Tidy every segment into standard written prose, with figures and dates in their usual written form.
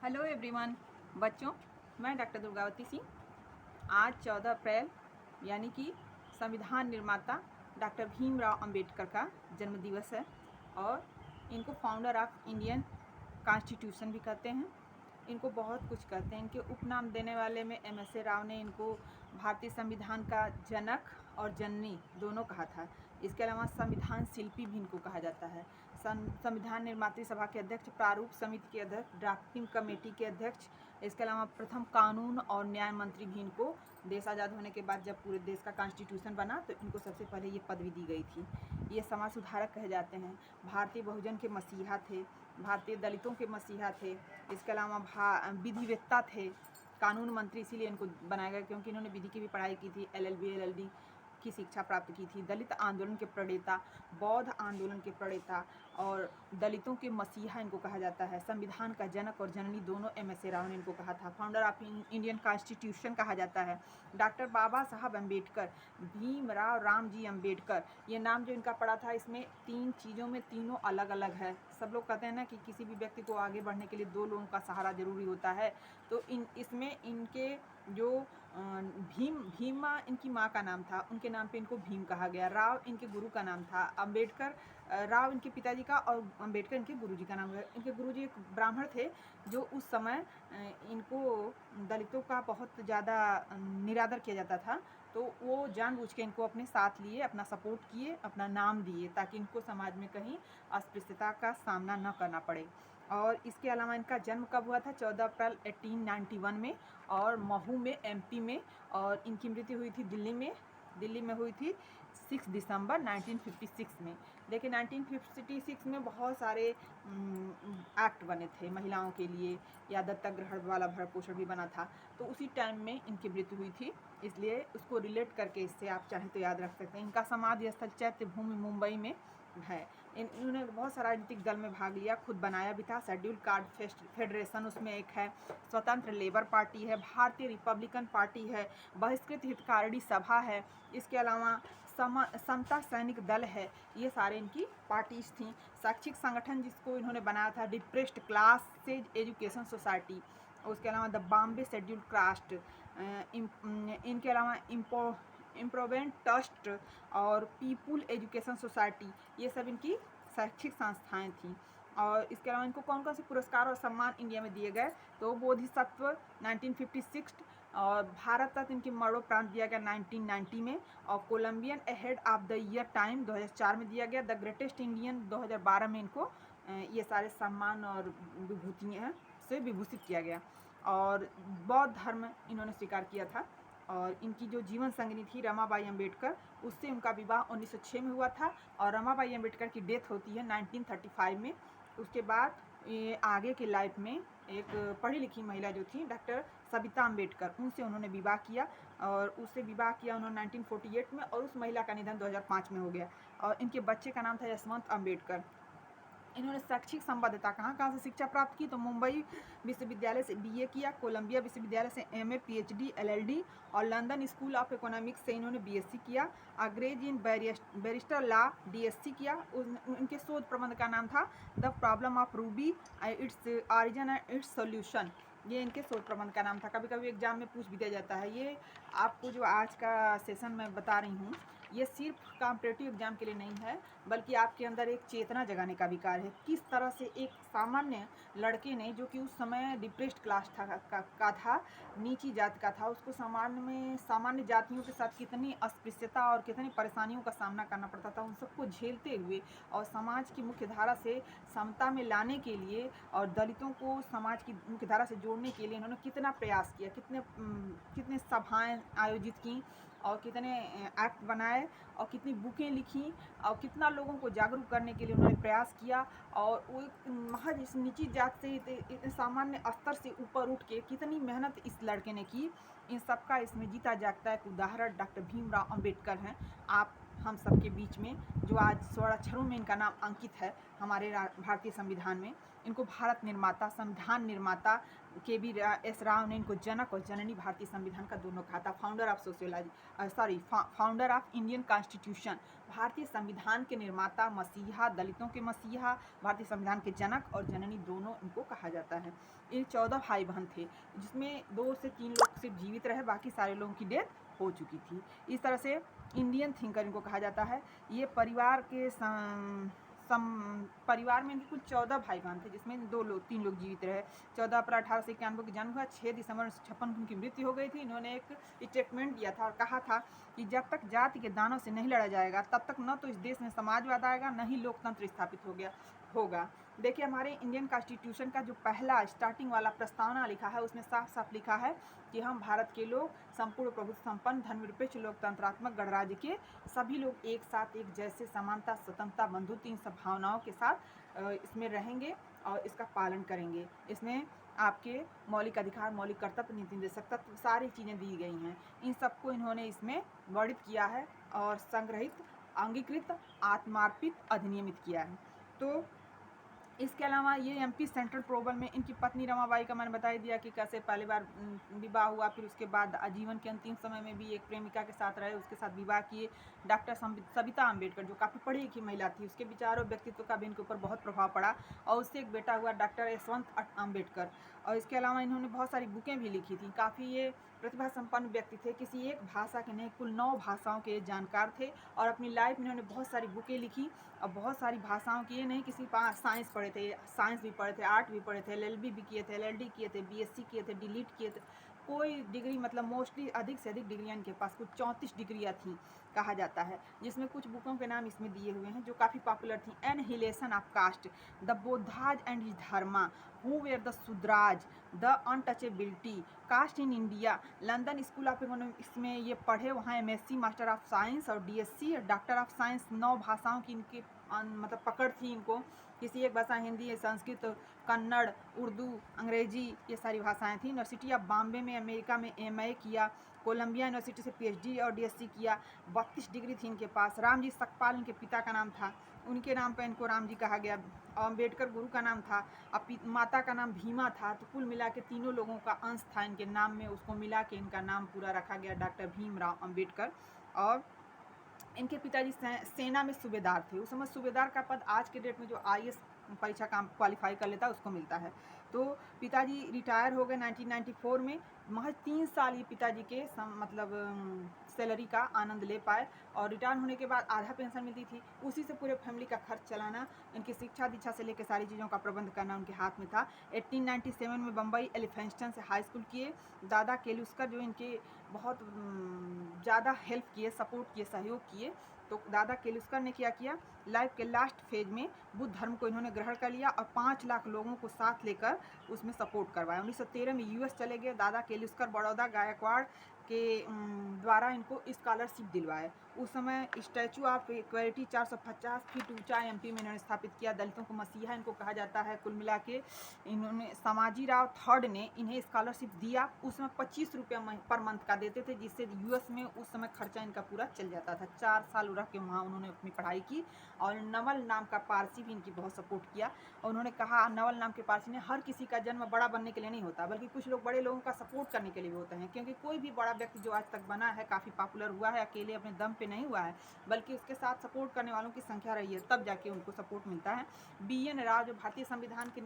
Hello everyone. बच्चों, मैं doctor Durgavati Singh. आज 14 अप्रैल यानी कि संविधान निर्माता डॉक्टर भीमराव अंबेडकर का जन्मदिवस है और इनको फाउंडर ऑफ इंडियन कॉन्स्टिट्यूशन भी कहते हैं। इनको बहुत कुछ कहते हैं। इनके उपनाम देने वाले में MSA राव ने इनको भारतीय संविधान का जनक और जननी दोनों कहा था। इसके अलावा संविधान शिल्पी भी इनको कहा जाता है। संविधान निर्मात्री सभा के अध्यक्ष, प्रारूप समिति के अध्यक्ष, ड्राफ्टिंग कमेटी के अध्यक्ष, इसके अलावा प्रथम कानून और न्याय मंत्री भी इनको देश आज़ाद होने के बाद जब पूरे देश का कॉन्स्टिट्यूशन बना तो इनको सबसे पहले ये पदवी दी गई थी। ये समाज सुधारक कहे जाते हैं। भारतीय बहुजन के मसीहा थे, भारतीय दलितों के मसीहा थे। इसके अलावा विधिवेत्ता थे, कानून मंत्री इसीलिए इनको बनाया गया क्योंकि इन्होंने विधि की भी पढ़ाई की थी, LLB LLD की शिक्षा प्राप्त की थी। दलित आंदोलन के प्रणेता, बौद्ध आंदोलन के प्रणेता और दलितों के मसीहा इनको कहा जाता है। संविधान का जनक और जननी दोनों MSA राव ने इनको कहा था। फाउंडर ऑफ इंडियन कॉन्स्टिट्यूशन कहा जाता है। डॉक्टर बाबा साहब अम्बेडकर, भीमराव रामजी अम्बेडकर, ये नाम जो इनका पड़ा था इसमें 3 चीज़ों में तीनों अलग अलग है। सब लोग कहते हैं ना कि किसी भी व्यक्ति को आगे बढ़ने के लिए 2 लोगों का सहारा जरूरी होता है। तो इसमें इनके जो भीमा इनकी माँ का नाम था, उनके नाम पे इनको भीम कहा गया। राव इनके गुरु का नाम था। अम्बेडकर राव इनके पिताजी का और अम्बेडकर इनके गुरुजी का नाम है। इनके गुरुजी एक ब्राह्मण थे जो उस समय इनको दलितों का बहुत ज़्यादा निरादर किया जाता था, तो वो जानबूझ के इनको अपने साथ लिए, अपना सपोर्ट किए, अपना नाम दिए ताकि इनको समाज में कहीं अस्पृश्यता का सामना न करना पड़े। और इसके अलावा इनका जन्म कब हुआ था? 14 अप्रैल 1891 में और महू में MP में। और इनकी मृत्यु हुई थी दिल्ली में हुई थी 6 दिसंबर 1956 में। देखिए 1956 में बहुत सारे एक्ट बने थे महिलाओं के लिए, या दत्तक ग्रहण वाला भरण पोषण भी बना था, तो उसी टाइम में इनकी मृत्यु हुई थी। इसलिए उसको रिलेट करके इससे आप चाहें तो याद रख सकते हैं। इनका समाधि स्थल चैत्य भूमि मुंबई में है। इन्होंने बहुत सारा राजनीतिक दल में भाग लिया, खुद बनाया भी था। शेड्यूल कास्ट फेडरेशन उसमें एक है, स्वतंत्र लेबर पार्टी है, भारतीय रिपब्लिकन पार्टी है, बहिष्कृत हितकारिणी सभा है, इसके अलावा समता सैनिक दल है। ये सारे इनकी पार्टीज थी। शैक्षिक संगठन जिसको इन्होंने बनाया था, डिप्रेस्ड क्लासेज एजुकेशन सोसाइटी। उसके अलावा द बॉम्बे शेड्यूल कास्ट, इनके अलावा इम्प्रोवेंट ट्रस्ट और पीपुल एजुकेशन सोसाइटी, ये सब इनकी शैक्षिक संस्थाएं थीं। और इसके अलावा इनको कौन कौन से पुरस्कार और सम्मान इंडिया में दिए गए? तो बोधिसत्व 1956 और भारत रत्न इनकी मरणोपरांत दिया गया 1990 में, और Colombian ahead of the year time 2004 में दिया गया। द ग्रेटेस्ट इंडियन 2012 में इनको ये सारे सम्मान और विभूतियाँ से विभूषित किया गया। और बौद्ध धर्म इन्होंने स्वीकार किया था। और इनकी जो जीवन संगिनी थी रमाबाई अम्बेडकर, उससे उनका विवाह 1906 में हुआ था और रमाबाई अम्बेडकर की डेथ होती है 1935 में। उसके बाद ये आगे के लाइफ में एक पढ़ी लिखी महिला जो थी डॉक्टर सविता अम्बेडकर, उनसे उन्होंने विवाह किया और उससे विवाह किया उन्होंने 1948 में, और उस महिला का निधन 2005 में हो गया। और इनके बच्चे का नाम था यशवंत अम्बेडकर। इन्होंने शैक्षिक संबद्धता कहाँ से शिक्षा प्राप्त की? तो मुंबई विश्वविद्यालय से BA किया, कोलंबिया विश्वविद्यालय से MA PhD LLD और लंदन स्कूल ऑफ इकोनॉमिक्स से इन्होंने BSc किया। अंग्रेज इन बैरिस्टर लॉ DSc किया। उनके शोध प्रबंध का नाम था the problem of Ruby, its origin and its solution. ये इनके शोध प्रबंध का नाम था। कभी कभी एग्जाम में पूछ भी दिया जाता है। ये आपको जो आज का सेशन मैं बता रही हूँ, ये सिर्फ कॉम्पिटिटिव एग्जाम के लिए नहीं है, बल्कि आपके अंदर एक चेतना जगाने का भी कार्य है। किस तरह से एक सामान्य लड़के ने, जो कि उस समय डिप्रेस्ड क्लास था, नीची जाति का था, उसको सामान्य जातियों के साथ कितनी अस्पृश्यता और कितनी परेशानियों का सामना करना पड़ता था, उन सबको झेलते हुए और समाज की मुख्य धारा से समता में लाने के लिए और दलितों को समाज की मुख्य धारा से जोड़ने के लिए इन्होंने कितना प्रयास किया, कितने सभाएं आयोजित की और कितने एक्ट बनाए और कितनी बुकें लिखी और कितना लोगों को जागरूक करने के लिए उन्होंने प्रयास किया। और वो महज इस नीची जात से इतने सामान्य स्तर से ऊपर उठ के कितनी मेहनत इस लड़के ने की, इन सबका इसमें जीता जागता एक उदाहरण डॉक्टर भीमराव अम्बेडकर हैं। आप हम सबके बीच में, जो आज स्वर्णाक्षरों में इनका नाम अंकित है हमारे भारतीय संविधान में। इनको भारत निर्माता, संविधान निर्माता KB S राव ने इनको जनक और जननी भारतीय संविधान का दोनों कहा था। फाउंडर ऑफ इंडियन कॉन्स्टिट्यूशन भारतीय संविधान के निर्माता, मसीहा, दलितों के मसीहा, भारतीय संविधान के जनक और जननी दोनों इनको कहा जाता है। ये 14 भाई बहन थे, जिसमें 2 से 3 लोग सिर्फ जीवित रहे, बाकी सारे लोगों की डेथ हो चुकी थी। इस तरह से इंडियन थिंकर इनको कहा जाता है। ये परिवार में इनके कुल 14 भाई बहन थे, जिसमें 3 लोग जीवित रहे। 14 अप्रैल 1891 को जन्म हुआ, 6 दिसंबर 1956 को उनकी मृत्यु हो गई थी। इन्होंने एक स्टेटमेंट दिया था और कहा था कि जब तक जाति के दानों से नहीं लड़ा जाएगा, तब तक न तो इस देश में समाजवाद आएगा, न ही लोकतंत्र स्थापित होगा। देखिए, हमारे इंडियन कॉन्स्टिट्यूशन का जो पहला स्टार्टिंग वाला प्रस्तावना लिखा है, उसमें साफ साफ लिखा है कि हम भारत के लोग संपूर्ण प्रभुत्व संपन्न धर्मनिरपेक्ष लोकतंत्रात्मक गणराज्य के सभी लोग एक साथ, एक जैसे, समानता, स्वतंत्रता, बंधुत्व, इन सब भावनाओं के साथ इसमें रहेंगे और इसका पालन करेंगे। इसमें आपके मौलिक अधिकार, मौलिक कर्तव्य, नीति निर्देशक तत्व, सारी चीज़ें दी गई हैं। इन सबको इन्होंने इसमें वर्णित किया है और संग्रहित, अंगीकृत, आत्मार्पित, अधिनियमित किया है। तो इसके अलावा ये एमपी सेंट्रल प्रोबल में इनकी पत्नी रमाबाई का मैंने बता ही दिया कि कैसे पहली बार विवाह हुआ, फिर उसके बाद आजीवन के अंतिम समय में भी एक प्रेमिका के साथ रहे, उसके साथ विवाह किए। डॉक्टर सविता अम्बेडकर जो काफ़ी पढ़ी लिखी महिला थी, उसके विचार और व्यक्तित्व का भी इनके ऊपर बहुत प्रभाव पड़ा और उससे एक बेटा हुआ डॉक्टर यशवंत अम्बेडकर। और इसके अलावा इन्होंने बहुत सारी बुकें भी लिखी थी। काफ़ी ये प्रतिभा संपन्न व्यक्ति थे, किसी एक भाषा के नहीं, कुल 9 भाषाओं के जानकार थे और अपनी लाइफ में इन्होंने बहुत सारी बुकें लिखी और बहुत सारी भाषाओं की। ये नहीं किसी साइंस पढ़े थे, साइंस भी पढ़े थे, आर्ट भी पढ़े थे, एलएलबी भी किए थे, एलएलडी किए थे, बीएससी किए थे, डीलिट किए थे, कोई डिग्री मतलब मोस्टली अधिक से अधिक डिग्रियाँ इनके पास कुछ 34 डिग्रियाँ थीं कहा जाता है, जिसमें कुछ बुकों के नाम इसमें दिए हुए हैं जो काफ़ी पॉपुलर थी। Annihilation of caste, the Buddha and his Dhamma, who were the Shudras, the untouchability, caste in India, London School of Economics में ये पढ़े, वहाँ एमएससी मास्टर ऑफ साइंस और डीएससी और डॉक्टर ऑफ साइंस। 9 भाषाओं की इनकी मतलब पकड़ थी इनको, किसी एक भाषा, हिंदी, संस्कृत, कन्नड़, उर्दू, अंग्रेजी, ये सारी भाषाएं थी। यूनिवर्सिटी ऑफ बॉम्बे में अमेरिका में एमए किया, कोलंबिया यूनिवर्सिटी से पीएचडी और डीएससी किया, 32 डिग्री थी इनके पास। रामजी सकपाल इनके पिता का नाम था, उनके नाम पर इनको राम जी कहा गया। अम्बेडकर गुरु का नाम था, अब माता का नाम भीमा था। तो कुल मिला के तीनों लोगों का अंश था इनके नाम में, उसको मिला के इनका नाम पूरा रखा गया डॉक्टर भीमराव अम्बेडकर। और इनके पिताजी सेना में सूबेदार थे। उस समय सूबेदार का पद आज के डेट में जो आईएएस परीक्षा का क्वालिफाई कर लेता है उसको मिलता है। तो पिताजी रिटायर हो गए 1994 में। महज 3 साल ये पिताजी के मतलब सैलरी का आनंद ले पाए और रिटायर होने के बाद आधा पेंशन मिलती थी, उसी से पूरे फैमिली का खर्च चलाना, इनकी शिक्षा दीक्षा से लेकर सारी चीज़ों का प्रबंध करना उनके हाथ में था। 1897 में बम्बई एलिफेंस्टन से हाई स्कूल किए। दादा केलुस्कर जो इनके बहुत ज़्यादा हेल्प किए, सपोर्ट किए, सहयोग किए। तो दादा केलुस्कर ने क्या किया, लाइफ के लास्ट फेज में बुद्ध धर्म को इन्होंने ग्रहण कर लिया और 5 लाख लोगों को साथ लेकर उसमें सपोर्ट करवाया। 1913 में यूएस चले गए। दादा केलुस्कर बड़ौदा गायकवाड़ के द्वारा इनको स्कॉलरशिप दिलवाए। उस समय स्टैचू ऑफ इक्वलिटी 450 फीट ऊंचा एमपी में इन्होंने स्थापित किया। दलितों को मसीहा इनको कहा जाता है। कुल मिला के इन्होंने समाजीराव थर्ड ने इन्हें स्कॉलरशिप दिया। उस समय 25 रुपये पर मंथ का देते थे, जिससे यूएस में उस समय खर्चा इनका पूरा चल जाता था। 4 साल रह के वहाँ उन्होंने अपनी पढ़ाई की और नवल नाम का पारसी भी इनकी बहुत सपोर्ट किया। और उन्होंने कहा, नवल नाम के पारसी ने, हर किसी का जन्म बड़ा बनने के लिए नहीं होता, बल्कि कुछ लोग बड़े लोगों का सपोर्ट करने के लिए भी होते हैं। क्योंकि कोई भी बड़ा व्यक्ति जो आज तक बना है, काफ़ी पॉपुलर हुआ है, अकेले अपने दम पे नहीं हुआ है, बल्कि उसके साथ सपोर्ट करने वालों की संख्या रही है, तब जाके उनको सपोर्ट मिलता है। BN राव जो भारतीय संविधान के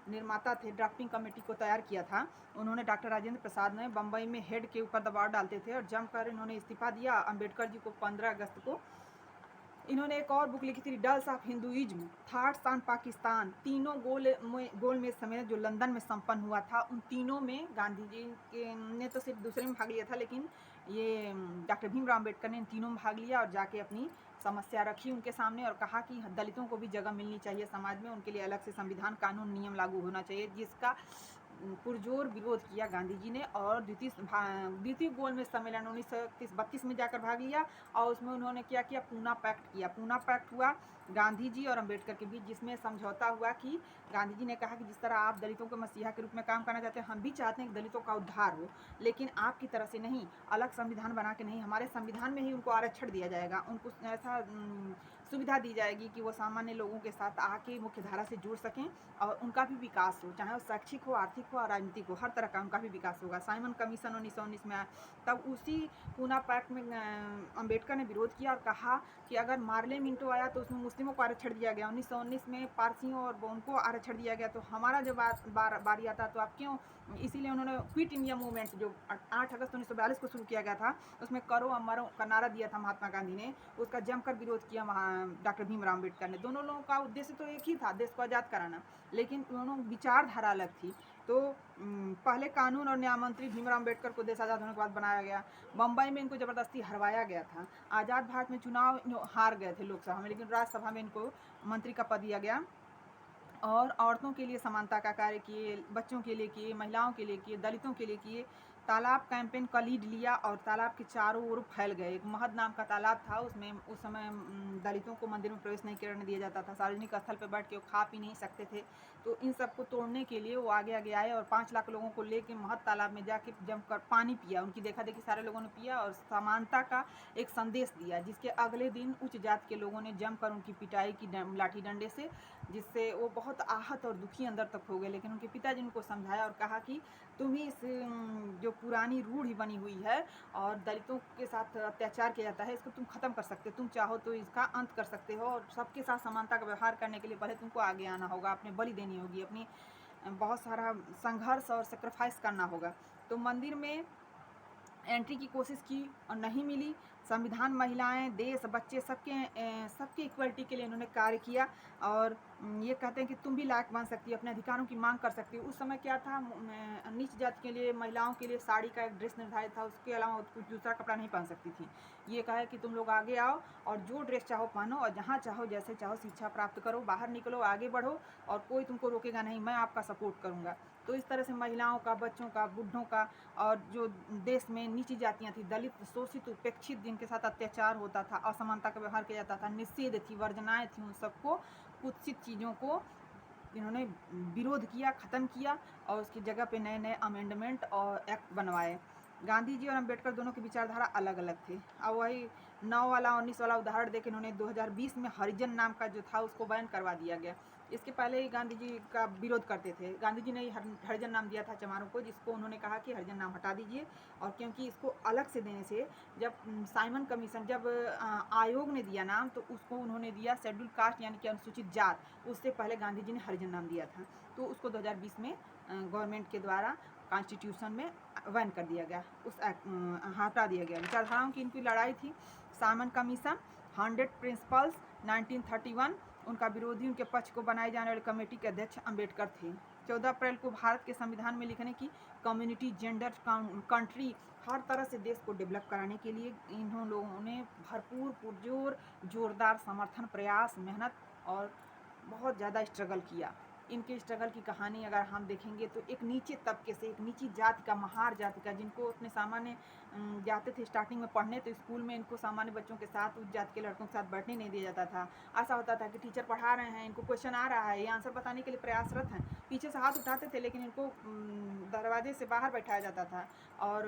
निर्माता थे, ड्राफ्टिंग कमेटी को तैयार किया था। उन्होंने डॉक्टर राजेंद्र प्रसाद ने बम्बई में हेड के ऊपर दबाव डालते थे और जमकर इन्होंने इस्तीफा दिया। अम्बेडकर जी को 15 अगस्त को इन्होंने एक और बुक लिखी थी, riddles of Hinduism, thoughts on Pakistan. तीनों गोलमेज सम्मेलन जो लंदन में संपन्न हुआ था, उन तीनों में गांधी जी ने तो सिर्फ दूसरे में भाग लिया था, लेकिन ये डॉक्टर भीमराव अम्बेडकर ने इन तीनों में भाग लिया और जाके अपनी समस्या रखी उनके सामने और कहा कि दलितों को भी जगह मिलनी चाहिए समाज में, उनके लिए अलग से संविधान, कानून, नियम लागू होना चाहिए, जिसका पुरजोर विरोध किया गांधी जी ने। और द्वितीय गोलमेज सम्मेलन 1932 में जाकर भाग लिया और उसमें उन्होंने क्या किया, पूना पैक्ट किया। पूना पैक्ट हुआ गांधी जी और अम्बेडकर के बीच, जिसमें समझौता हुआ कि गांधी जी ने कहा कि जिस तरह आप दलितों के मसीहा के रूप में काम करना चाहते हैं, हम भी चाहते हैं कि दलितों का उद्धार हो, लेकिन आपकी तरह से नहीं, अलग संविधान बना के नहीं, हमारे संविधान में ही उनको आरक्षण दिया जाएगा, उनको ऐसा सुविधा दी जाएगी कि वो सामान्य लोगों के साथ आके मुख्य धारा से जुड़ सकें और उनका भी विकास हो, चाहे वो शैक्षिक हो, आर्थिक हो और राजनीतिक हो, हर तरह का उनका भी विकास होगा। साइमन कमीशन 1919 में आया, तब उसी पूना पैक्ट में अम्बेडकर ने विरोध किया और कहा कि अगर मार्ले मिंटो आया तो उसमें मुस्लिमों को आरक्षण दिया गया, 1919 में पारसियों और उनको आरक्षण दिया गया, तो हमारा जब बारी आता तो आप क्यों? इसीलिए उन्होंने क्विट इंडिया मूवमेंट जो 8 अगस्त 1942 को शुरू किया गया था, उसमें करो अमरो का नारा दिया था महात्मा गांधी ने, उसका जमकर विरोध किया डॉक्टर भीमराव अम्बेडकर ने। दोनों लोगों का उद्देश्य तो एक ही था, देश को आज़ाद कराना, लेकिन दोनों विचारधारा अलग थी। तो पहले कानून और न्याय मंत्री भीमराव अम्बेडकर को देश आज़ाद होने के बाद बनाया गया। बम्बई में इनको ज़बरदस्ती हरवाया गया था। आज़ाद भारत में चुनाव हार गए थे लोकसभा में, लेकिन राज्यसभा में इनको मंत्री का पद दिया गया और औरतों के लिए समानता का कार्य किए, बच्चों के लिए किए, महिलाओं के लिए किए, दलितों के लिए किए। तालाब कैंपेन का लीड लिया और तालाब के चारों ओर फैल गए। एक महद नाम का तालाब था, उसमें उस समय दलितों को मंदिर में प्रवेश नहीं करने दिया जाता था, सार्वजनिक स्थल पर बैठ के वो खा पी नहीं सकते थे। तो इन सबको तोड़ने के लिए वो आगे आगे आए और 5 लाख लोगों को लेके महद तालाब में जाके जमकर पानी पिया। उनकी देखा देखी सारे लोगों ने पिया और समानता का एक संदेश दिया, जिसके अगले दिन उच्च जाति के लोगों ने जमकर उनकी पिटाई की लाठी डंडे से, जिससे वो बहुत आहत और दुखी अंदर तक हो गए। लेकिन उनके पिताजी ने उनको समझाया और कहा कि तुम ही इस जो पुरानी रूढ़ी बनी हुई है और दलितों के साथ अत्याचार किया जाता है, इसको तुम खत्म कर सकते हो, तुम चाहो तो इसका अंत कर सकते हो और सबके साथ समानता का व्यवहार करने के लिए पहले तुमको आगे आना होगा, अपने बलि देनी होगी, अपनी बहुत सारा संघर्ष और सेक्रीफाइस करना होगा। तो मंदिर में एंट्री की कोशिश की और नहीं मिली। संविधान महिलाएं, देश, बच्चे सबके इक्वलिटी के लिए इन्होंने कार्य किया और ये कहते हैं कि तुम भी लायक बन सकती हो, अपने अधिकारों की मांग कर सकती हो। उस समय क्या था, नीच जाति के लिए, महिलाओं के लिए साड़ी का एक ड्रेस निर्धारित था, उसके अलावा कुछ दूसरा कपड़ा नहीं पहन सकती थी। ये कहा है कि तुम लोग आगे आओ और जो ड्रेस चाहो पहनो और जहाँ चाहो जैसे चाहो शिक्षा प्राप्त करो, बाहर निकलो, आगे बढ़ो और कोई तुमको रोकेगा नहीं, मैं आपका सपोर्ट करूँगा। तो इस तरह से महिलाओं का, बच्चों का, बूढ़ों का और जो देश में नीची जातियाँ थी, दलित, शोषित, उपेक्षित, जिनके साथ अत्याचार होता था, असमानता का व्यवहार किया जाता था, निषेध थी, वर्जनाएँ थी, उन सबको, कुत्सित चीज़ों को इन्होंने विरोध किया, ख़त्म किया और उसकी जगह पे नए नए अमेंडमेंट और एक्ट बनवाए। गांधी जी और अम्बेडकर दोनों की विचारधारा अलग अलग थे। अब वही 9 वाला 19 वाला उदाहरण देके इन्होंने 2020 में हरिजन नाम का जो था उसको बैन करवा दिया गया। इसके पहले ही गांधी जी का विरोध करते थे। गांधी जी ने ही हरिजन नाम दिया था चमारों को, जिसको उन्होंने कहा कि हरिजन नाम हटा दीजिए। और क्योंकि इसको अलग से देने से, जब साइमन कमीशन, जब आयोग ने दिया नाम, तो उसको उन्होंने दिया शेड्यूल कास्ट यानी कि अनुसूचित जात। उससे पहले गांधी जी ने हरिजन नाम दिया था, तो उसको 2020 में गवर्नमेंट के द्वारा कॉन्स्टिट्यूशन में बैन कर दिया गया, हटा दिया गया। विचारधाराओं की इनकी लड़ाई थी। Simon commission, 100 principles, 1931। उनका विरोधी, उनके पक्ष को बनाए जाने वाली कमेटी के अध्यक्ष अम्बेडकर थे। 14 अप्रैल को भारत के संविधान में लिखने की कम्युनिटी, जेंडर, कंट्री, हर तरह से देश को डेवलप कराने के लिए इन लोगों ने भरपूर पुरजोर, जोरदार समर्थन, प्रयास, मेहनत और बहुत ज़्यादा स्ट्रगल किया। इनके स्ट्रगल की कहानी अगर हम देखेंगे तो एक नीचे तबके से, एक नीची जाति का, महार जाति का, जिनको अपने सामान्य जाते थे स्टार्टिंग में पढ़ने, तो स्कूल में इनको सामान्य बच्चों के साथ, उस जाति के लड़कों के साथ बैठने नहीं दिया जाता था। ऐसा होता था कि टीचर पढ़ा रहे हैं, इनको क्वेश्चन आ रहा है, ये आंसर बताने के लिए प्रयासरत हैं, पीछे से हाथ उठाते थे, लेकिन इनको दरवाजे से बाहर बैठाया जाता था। और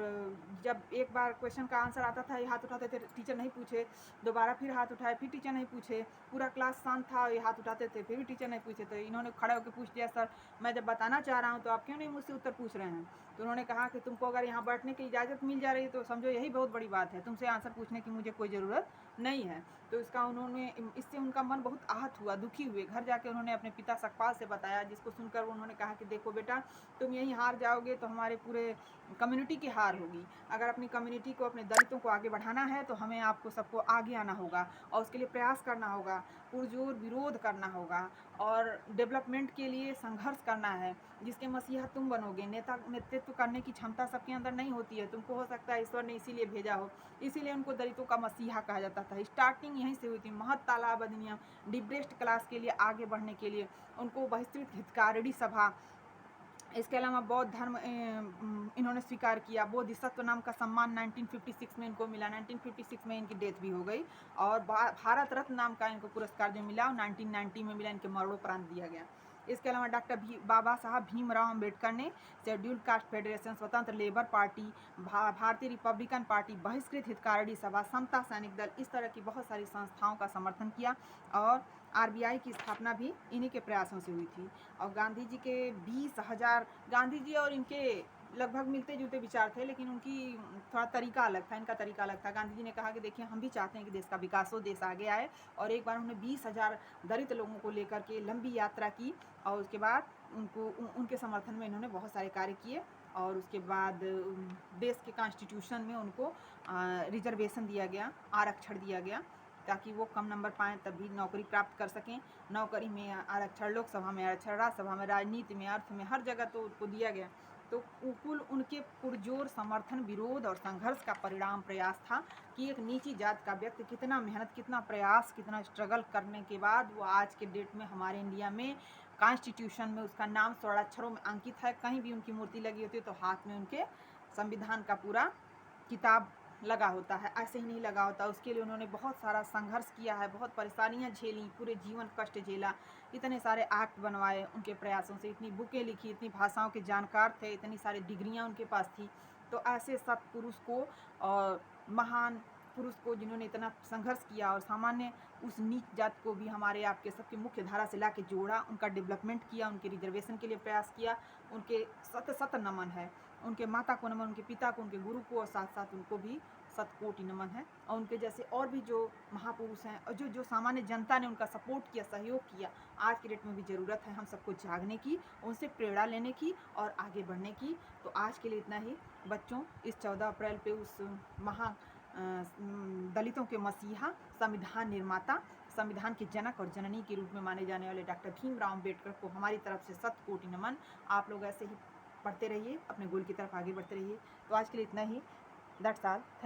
जब एक बार क्वेश्चन का आंसर आता था, ये हाथ उठाते थे, टीचर नहीं पूछे, दोबारा फिर हाथ उठाए, फिर टीचर नहीं पूछे, पूरा क्लास शांत था, ये हाथ उठाते थे, फिर भी टीचर नहीं पूछे। तो इन्होंने खड़े होकर पूछ दिया, सर मैं जब बताना चाह रहा हूँ तो आप क्यों नहीं मुझसे उत्तर पूछ रहे हैं? तो उन्होंने कहा कि तुमको अगर यहाँ बैठने की इजाज़त मिल जा रही है तो समझो यही बहुत बड़ी बात है, तुमसे आंसर पूछने की मुझे कोई ज़रूरत नहीं है। तो इससे उनका मन बहुत आहत हुआ, दुखी हुए। घर जाके उन्होंने अपने पिता सकपाल से बताया, जिसको सुनकर उन्होंने कहा कि देखो बेटा, तुम यहीं हार जाओगे तो हमारे पूरे कम्युनिटी की हार होगी। अगर अपनी कम्युनिटी को, अपने दलितों को आगे बढ़ाना है तो हमें आपको सबको आगे आना होगा और उसके लिए प्रयास करना होगा, पुरजोर विरोध करना होगा और डेवलपमेंट के लिए संघर्ष करना है, जिसके मसीहा तुम बनोगे। नेतृत्व करने की क्षमता सबके अंदर नहीं होती है, तुमको हो सकता है ईश्वर ने इसीलिए भेजा हो, इसीलिए उनको दलितों का मसीहा कहा जाता था। स्टार्टिंग यहीं से हुई थी। महत तालाब अधिनियम, डिप्रेस्ड क्लास के लिए आगे बढ़ने के लिए उनको बहिष्कृत हितकारिणी सभा, इसके अलावा बौद्ध धर्म इन्होंने स्वीकार किया। बोधिसत्व नाम का सम्मान 1956 में इनको मिला, 1956 में इनकी डेथ भी हो गई। और भारत रत्न नाम का इनको पुरस्कार जो मिला 1990 में मिला, इनके मरणोपरांत दिया गया। इसके अलावा डॉक्टर बाबा साहब भीमराव अम्बेडकर ने शेड्यूल्ड कास्ट फेडरेशन, स्वतंत्र लेबर पार्टी, भारतीय रिपब्लिकन पार्टी, बहिष्कृत हितकारिणी सभा, समता सैनिक दल, इस तरह की बहुत सारी संस्थाओं का समर्थन किया और आरबीआई की स्थापना भी इन्हीं के प्रयासों से हुई थी। और गांधी जी के 20,000, गांधी जी और इनके लगभग मिलते जुलते विचार थे, लेकिन उनकी थोड़ा तरीका अलग था, इनका तरीका अलग था। गांधी जी ने कहा कि देखिए, हम भी चाहते हैं कि देश का विकास हो, देश आगे आए, और एक बार उन्होंने 20,000 दलित लोगों को लेकर के लंबी यात्रा की और उसके बाद उनके समर्थन में इन्होंने बहुत सारे कार्य किए। और उसके बाद देश के कॉन्स्टिट्यूशन में उनको रिजर्वेशन दिया गया, आरक्षण दिया गया, ताकि वो कम नंबर पाएँ तब भी नौकरी प्राप्त कर सकें। नौकरी में आरक्षण, लोकसभा में आरक्षण, राज्यसभा में, राजनीति में, अर्थ में, हर जगह तो उनको दिया गया। तो कुल उनके पुरजोर समर्थन, विरोध और संघर्ष का परिणाम प्रयास था कि एक नीची जात का व्यक्ति कितना मेहनत, कितना प्रयास, कितना स्ट्रगल करने के बाद वो आज के डेट में हमारे इंडिया में कॉन्स्टिट्यूशन में उसका नाम स्वर्णाक्षरों में अंकित है। कहीं भी उनकी मूर्ति लगी होती है तो हाथ में उनके संविधान का पूरा किताब लगा होता है, ऐसे ही नहीं लगा होता। उसके लिए उन्होंने बहुत सारा संघर्ष किया है, बहुत परेशानियां झेली, पूरे जीवन कष्ट झेला, इतने सारे एक्ट बनवाए उनके प्रयासों से, इतनी बुकें लिखी, इतनी भाषाओं के जानकार थे, इतनी सारी डिग्रियां उनके पास थी। तो ऐसे सत्पुरुष को और महान पुरुष को, जिन्होंने इतना संघर्ष किया और सामान्य उस नीच जात को भी हमारे आपके सबके मुख्य धारा से ला के जोड़ा, उनका डेवलपमेंट किया, उनके रिजर्वेशन के लिए प्रयास किया, उनके सत नमन है। उनके माता को नमन, उनके पिता को, उनके गुरु को, और साथ साथ उनको भी शतकोटि नमन है। और उनके जैसे और भी जो महापुरुष हैं और जो सामान्य जनता ने उनका सपोर्ट किया, सहयोग किया, आज की डेट में भी ज़रूरत है हम सबको जागने की, उनसे प्रेरणा लेने की और आगे बढ़ने की। तो आज के लिए इतना ही बच्चों। इस 14 अप्रैल पे उस दलितों के मसीहा, संविधान निर्माता, संविधान के जनक और जननी के रूप में माने जाने वाले डॉक्टर भीमराव अम्बेडकर को हमारी तरफ से शतकोटि नमन। आप लोग ऐसे ही पढ़ते रहिए, अपने गोल की तरफ आगे बढ़ते रहिए। तो आज के लिए इतना ही। That's all. थैंक